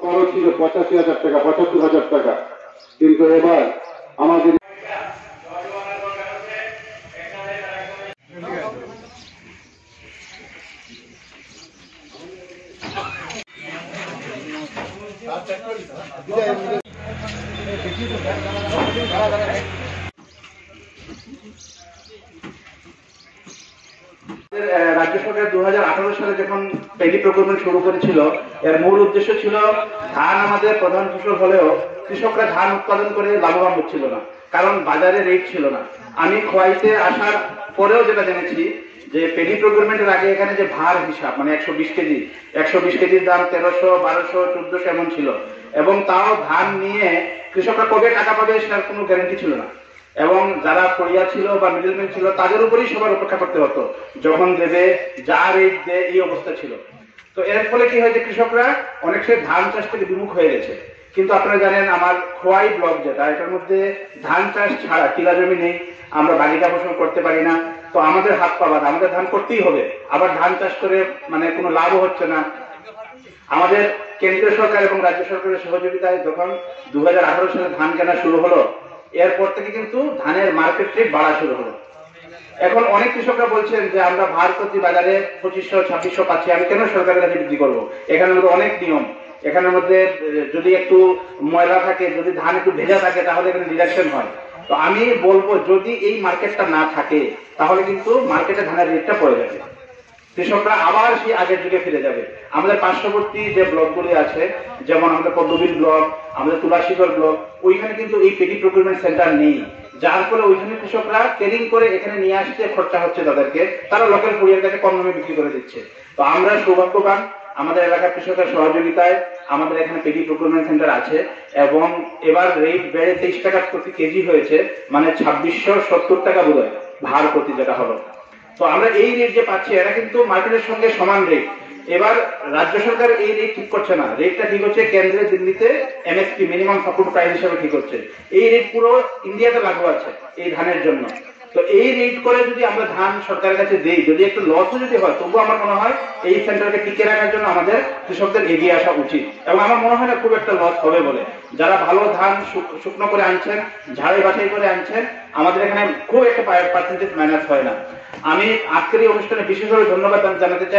খরচ ছিল 85,000 টাকা, 75,000 টাকা, কিন্তু এবার আমাদের রাজ্য সরকার 2018 সালে যখন পেডি প্রকল্প শুরু করেছিল, এর মূল উদ্দেশ্য ছিল ধান আমাদের প্রধান ফসল হলেও কৃষকরা ধান উৎপাদন করে লাভবান হচ্ছিল না, কারণ বাজারে রেট ছিল না। আমি খোয়াইতে আসার পরেও যেটা জেনেছি যে পেডি প্রকিউরমেন্টের আগে এখানে যে ভার হিসাব মানে 120 কেজির দাম 1300, 1200, 1400 এমন ছিল, এবং তাও ধান নিয়ে কৃষকরা কবে টাকা পাবে সেটার কোনো গ্যারান্টি ছিল না, এবং যারা ফড়িয়া ছিল বা মিডলম্যান ছিল তাদের উপরেই সবার অপেক্ষা করতে হতো, যখন দেবে যা রেট দেয় এই অবস্থা ছিল। তো এর ফলে কি হয়েছে, কৃষকরা অনেক সময় ধান চাষ থেকে বিমুখ হয়ে গেছে। কিন্তু আপনারা জানেন আমার খোয়াই ব্লক যেটা, এটার মধ্যে ধান চাষ ছাড়া টিলা জমি নেই, আমরা বাগিচা ফসল করতে পারি না, তো আমাদের হাত পাবাদ, আমাদের ধান করতেই হবে। আবার ধান চাষ করে মানে কোনো লাভও হচ্ছে না। আমাদের কেন্দ্রীয় সরকার এবং রাজ্য সরকারের সহযোগিতায় যখন 2018 সালে ধান কেনা শুরু হলো, এরপর থেকে কিন্তু ধানের মার্কেট রেট বাড়া শুরু হলো। এখন অনেক কৃষকরা বলছেন যে আমরা ভার প্রতি বাজারে 2500, 2600 পাচ্ছি, আমি কেন সরকারের কাছে বিক্রি করবো? এখানের মধ্যে অনেক নিয়ম, এখানের মধ্যে যদি একটু ময়লা থাকে, যদি ধান একটু ভেজা থাকে তাহলে এখানে ডিডাকশন হয়। তো আমি বলবো যদি এই মার্কেটটা না থাকে তাহলে কিন্তু মার্কেটে ধানের রেটটা পড়ে যাবে, কৃষকরা আবার সেই আগের যুগে ফিরে যাবে। আমাদের পার্শ্ববর্তী যে ব্লকগুলি আছে, যেমন আমাদের পদ্মবিল ব্লক, আমাদের তুলাশীগড় ব্লক, ওইখানে কিন্তু এই পেডি প্রকিউরমেন্ট সেন্টার নেই, যার ফলে ওইখানে কৃষকরা ট্রেনিং করে এখানে নিয়ে আসতে খরচা হচ্ছে তাদেরকে, তারা লোকাল কুরিয়ার কাছে কম দামে বিক্রি করে দিচ্ছে। তো আমরা সৌভাগ্যবান, আমাদের এলাকার কৃষকের সহযোগিতায় আমাদের এখানে পেডি প্রকিউরমেন্ট সেন্টার আছে, এবং এবার রেট বেড়ে 23 টাকা প্রতি কেজি হয়েছে, মানে 2670 টাকা বোধ হয় ভার প্রতি যেটা হলো। তো আমরা এই রেট যে পাচ্ছি এটা কিন্তু মার্কেটের সঙ্গে সমান রেট। এবার রাজ্য সরকার এই রেট ঠিক করছে না, রেটটা ঠিক হচ্ছে কেন্দ্রে দিল্লিতে এমএসপি মিনিমাম সাপোর্ট প্রাইস হিসেবে ঠিক হচ্ছে। এই রেট পুরো ইন্ডিয়াতে লাগু আছে এই ধানের জন্য। তো এই রেট করে যদি আমরা ধান সরকারের কাছে দিই, যদি একটু লসও যদি হয়, তবু আমার মনে হয় এই সেন্টারকে টিকে রাখার জন্য আমাদের কৃষকদের এগিয়ে আসা উচিত, এবং আমার মনে হয় না খুব একটা লস হবে বলে। যারা ভালো ধান শুকনো করে আনছেন, ঝাড়াই বাছাই করে আনছেন, আমাদের এখানে খুব একটা পার্সেন্টেজ মাইনাস হয় না। আমি আজকের এই অনুষ্ঠানে বিশেষভাবে ধন্যবাদ জানাতে চাই।